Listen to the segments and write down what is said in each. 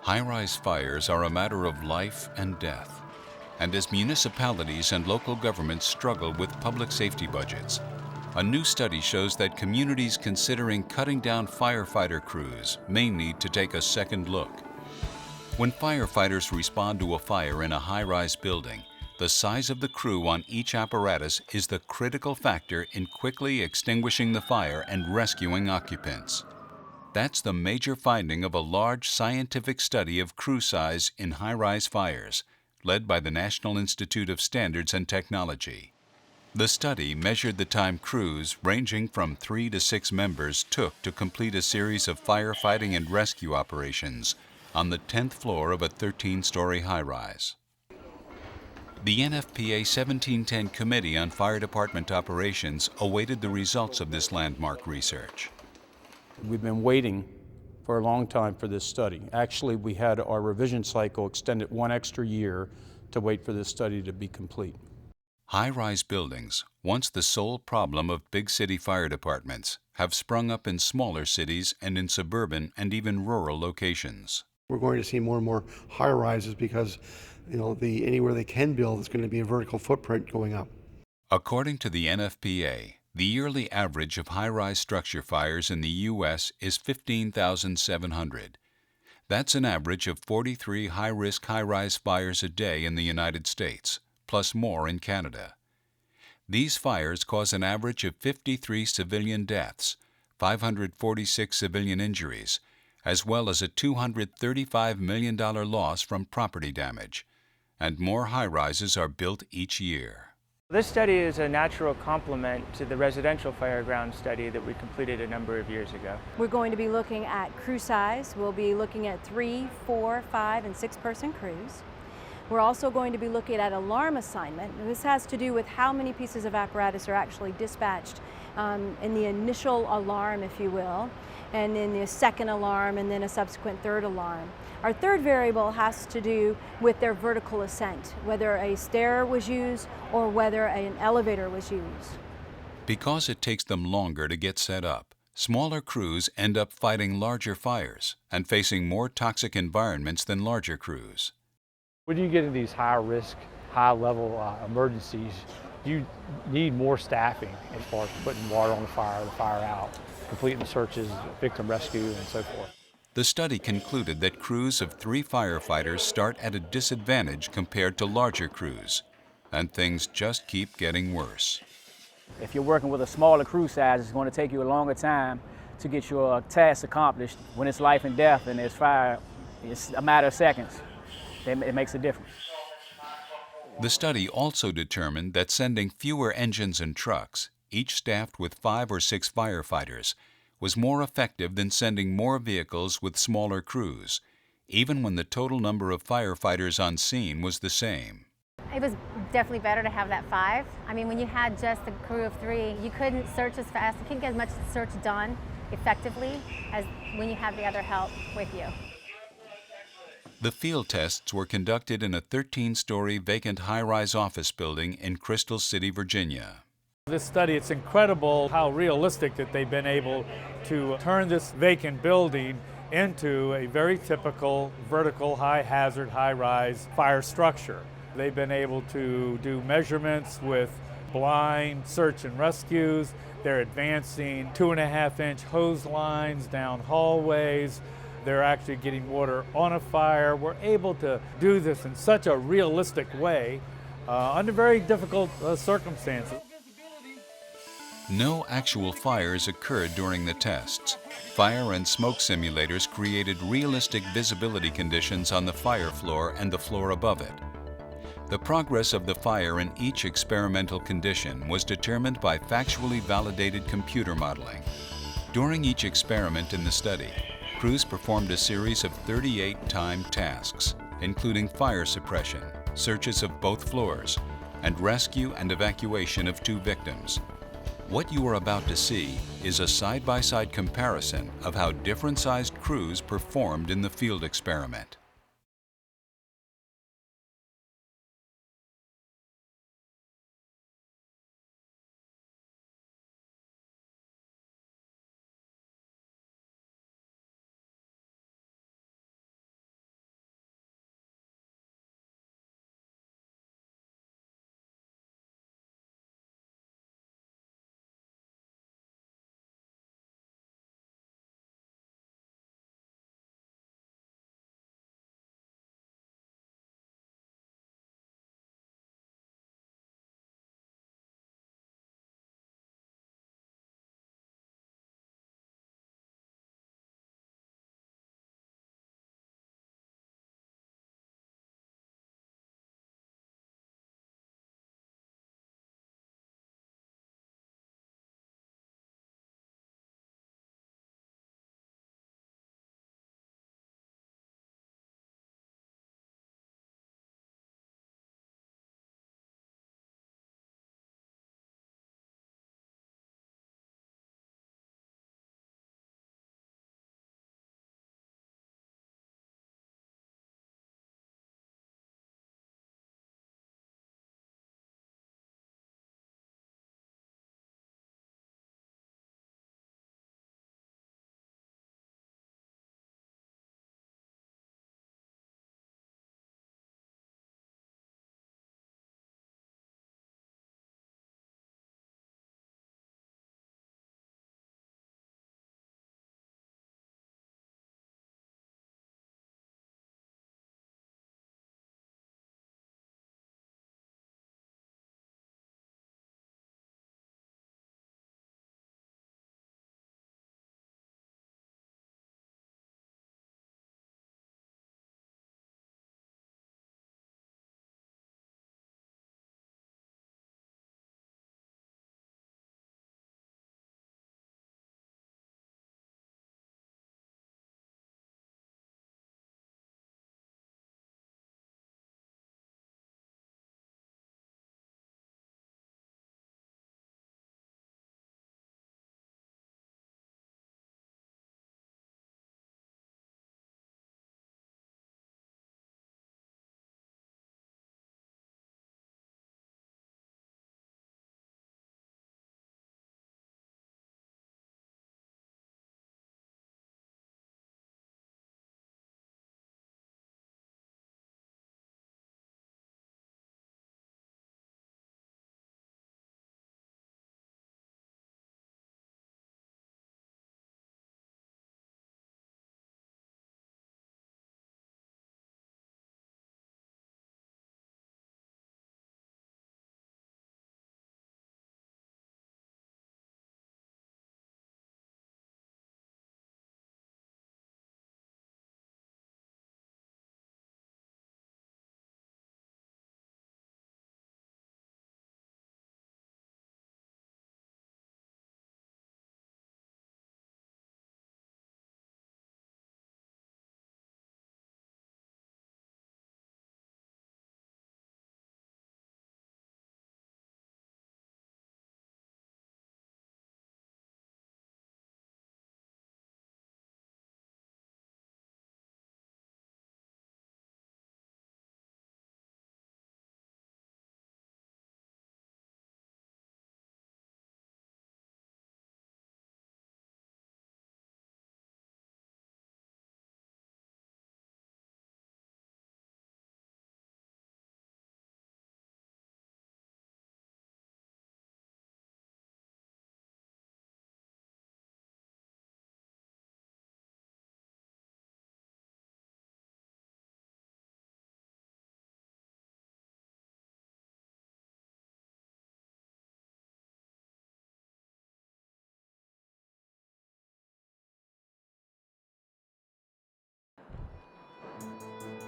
High-rise fires are a matter of life and death. And as municipalities and local governments struggle with public safety budgets, a new study shows that communities considering cutting down firefighter crews may need to take a second look. When firefighters respond to a fire in a high-rise building, the size of the crew on each apparatus is the critical factor in quickly extinguishing the fire and rescuing occupants. That's the major finding of a large scientific study of crew size in high-rise fires, led by the National Institute of Standards and Technology. The study measured the time crews ranging from 3 to 6 members took to complete a series of firefighting and rescue operations on the 10th floor of a 13-story high-rise. The NFPA 1710 Committee on Fire Department Operations awaited the results of this landmark research. We've been waiting for a long time for this study. Actually, we had our revision cycle extended 1 extra year to wait for this study to be complete. High-rise buildings, once the sole problem of big city fire departments, have sprung up in smaller cities and in suburban and even rural locations. We're going to see more and more high-rises because, anywhere they can build is going to be a vertical footprint going up. According to the NFPA, the yearly average of high-rise structure fires in the U.S. is 15,700. That's an average of 43 high-risk high-rise fires a day in the United States, plus more in Canada. These fires cause an average of 53 civilian deaths, 546 civilian injuries, as well as a $235 million loss from property damage. And more high-rises are built each year. This study is a natural complement to the residential fireground study that we completed a number of years ago. We're going to be looking at crew size. We'll be looking at 3, 4, 5, and 6-person crews. We're also going to be looking at alarm assignment. And this has to do with how many pieces of apparatus are actually dispatched in the initial alarm, if you will, and then the second alarm, and then a subsequent third alarm. Our third variable has to do with their vertical ascent, whether a stair was used or whether an elevator was used. Because it takes them longer to get set up, smaller crews end up fighting larger fires and facing more toxic environments than larger crews. When you get into these high-risk, high-level emergencies, you need more staffing as far as putting water on the fire out, completing the searches, victim rescue, and so forth. The study concluded that crews of 3 firefighters start at a disadvantage compared to larger crews, and things just keep getting worse. If you're working with a smaller crew size, it's going to take you a longer time to get your task accomplished. When it's life and death and there's fire, it's a matter of seconds. It makes a difference. The study also determined that sending fewer engines and trucks, each staffed with 5 or 6 firefighters, was more effective than sending more vehicles with smaller crews, even when the total number of firefighters on scene was the same. It was definitely better to have that 5. I mean, when you had just a crew of 3, you couldn't search as fast, you couldn't get as much search done effectively as when you have the other help with you. The field tests were conducted in a 13-story vacant high-rise office building in Crystal City, Virginia. This study, it's incredible how realistic that they've been able to turn this vacant building into a very typical vertical, high-hazard, high-rise fire structure. They've been able to do measurements with blind search and rescues. They're advancing 2.5-inch hose lines down hallways. They're actually getting water on a fire. We're able to do this in such a realistic way under very difficult circumstances. No actual fires occurred during the tests. Fire and smoke simulators created realistic visibility conditions on the fire floor and the floor above it. The progress of the fire in each experimental condition was determined by factually validated computer modeling. During each experiment in the study, crews performed a series of 38 timed tasks, including fire suppression, searches of both floors, and rescue and evacuation of 2 victims. What you are about to see is a side-by-side comparison of how different-sized crews performed in the field experiment.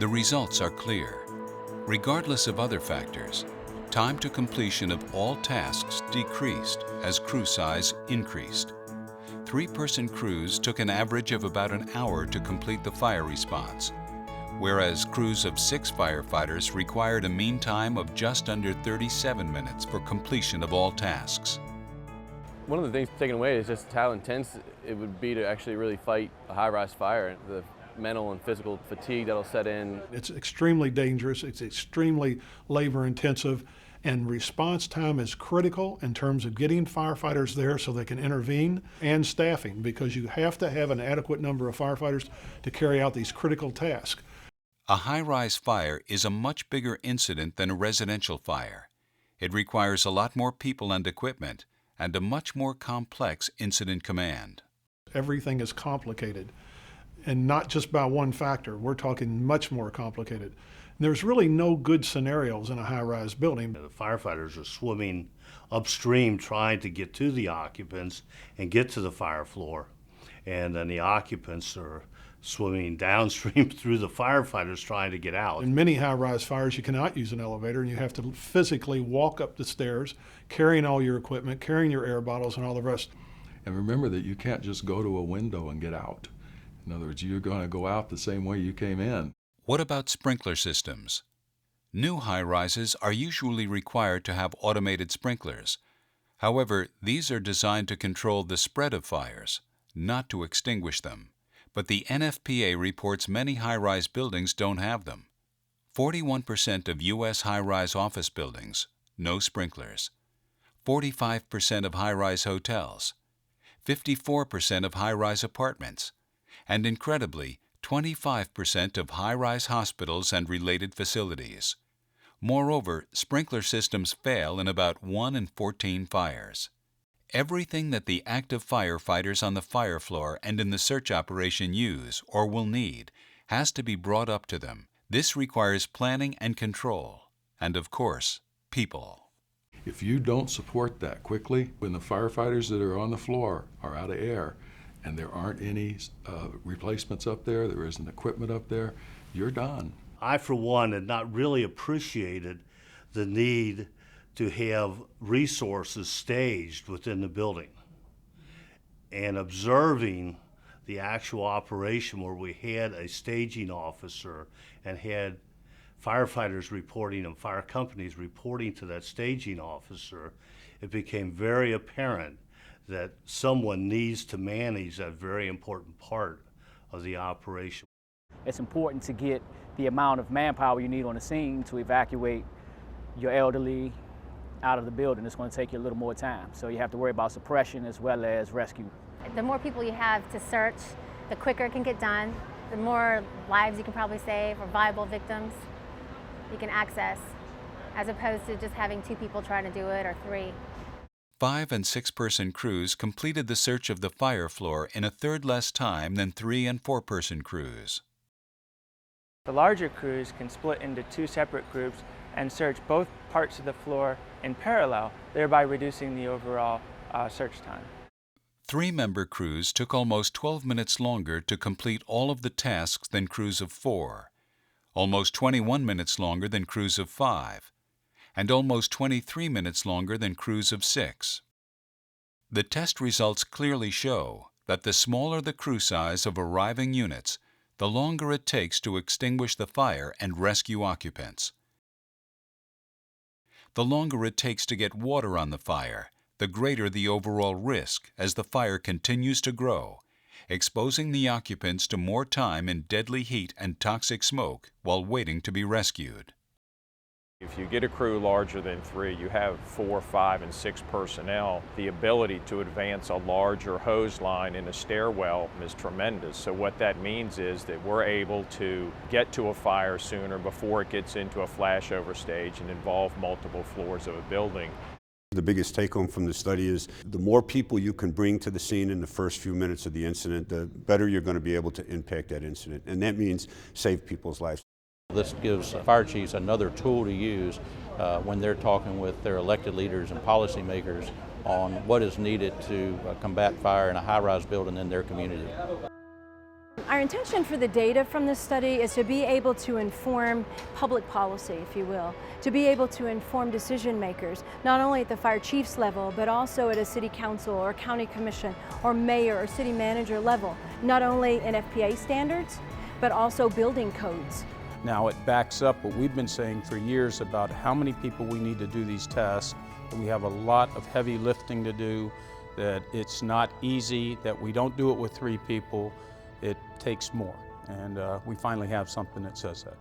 The results are clear. Regardless of other factors, time to completion of all tasks decreased as crew size increased. 3-person crews took an average of about an hour to complete the fire response, whereas crews of 6 firefighters required a mean time of just under 37 minutes for completion of all tasks. One of the things taken away is just how intense it would be to actually really fight a high-rise fire, the mental and physical fatigue that'll set in. It's extremely dangerous, it's extremely labor intensive, and response time is critical in terms of getting firefighters there so they can intervene, and staffing, because you have to have an adequate number of firefighters to carry out these critical tasks. A high-rise fire is a much bigger incident than a residential fire. It requires a lot more people and equipment, and a much more complex incident command. Everything is complicated, and not just by one factor. We're talking much more complicated. There's really no good scenarios in a high-rise building. The firefighters are swimming upstream trying to get to the occupants and get to the fire floor. And then the occupants are swimming downstream through the firefighters trying to get out. In many high-rise fires, you cannot use an elevator, and you have to physically walk up the stairs, carrying all your equipment, carrying your air bottles and all the rest. And remember that you can't just go to a window and get out. In other words, you're going to go out the same way you came in. What about sprinkler systems? New high-rises are usually required to have automated sprinklers. However, these are designed to control the spread of fires, not to extinguish them. But the NFPA reports many high-rise buildings don't have them. 41% of U.S. high-rise office buildings, no sprinklers. 45% of high-rise hotels. 54% of high-rise apartments. And incredibly, 25% of high-rise hospitals and related facilities. Moreover, sprinkler systems fail in about 1 in 14 fires. Everything that the active firefighters on the fire floor and in the search operation use or will need has to be brought up to them. This requires planning and control, and of course, people. If you don't support that quickly, when the firefighters that are on the floor are out of air and there aren't any replacements up there, there isn't equipment up there, you're done. I, for one, had not really appreciated the need to have resources staged within the building. And observing the actual operation where we had a staging officer and had firefighters reporting and fire companies reporting to that staging officer, it became very apparent that someone needs to manage that very important part of the operation. It's important to get the amount of manpower you need on the scene to evacuate your elderly out of the building. It's going to take you a little more time. So you have to worry about suppression as well as rescue. The more people you have to search, the quicker it can get done, the more lives you can probably save or viable victims you can access, as opposed to just having 2 people trying to do it or 3. 5- and 6-person crews completed the search of the fire floor in a third less time than 3- and 4-person crews. The larger crews can split into 2 separate groups and search both parts of the floor in parallel, thereby reducing the overall search time. 3-member crews took almost 12 minutes longer to complete all of the tasks than crews of 4, almost 21 minutes longer than crews of 5, and almost 23 minutes longer than crews of 6. The test results clearly show that the smaller the crew size of arriving units, the longer it takes to extinguish the fire and rescue occupants. The longer it takes to get water on the fire, the greater the overall risk as the fire continues to grow, exposing the occupants to more time in deadly heat and toxic smoke while waiting to be rescued. If you get a crew larger than 3, you have 4, 5, and 6 personnel, the ability to advance a larger hose line in a stairwell is tremendous. So what that means is that we're able to get to a fire sooner before it gets into a flashover stage and involve multiple floors of a building. The biggest take-home from the study is the more people you can bring to the scene in the first few minutes of the incident, the better you're going to be able to impact that incident. And that means save people's lives. This gives fire chiefs another tool to use when they're talking with their elected leaders and policymakers on what is needed to combat fire in a high-rise building in their community. Our intention for the data from this study is to be able to inform public policy, if you will, to be able to inform decision makers, not only at the fire chief's level, but also at a city council or county commission or mayor or city manager level, not only in FPA standards, but also building codes. Now it backs up what we've been saying for years about how many people we need to do these tests, that we have a lot of heavy lifting to do, that it's not easy, that we don't do it with 3 people. It takes more, and we finally have something that says that.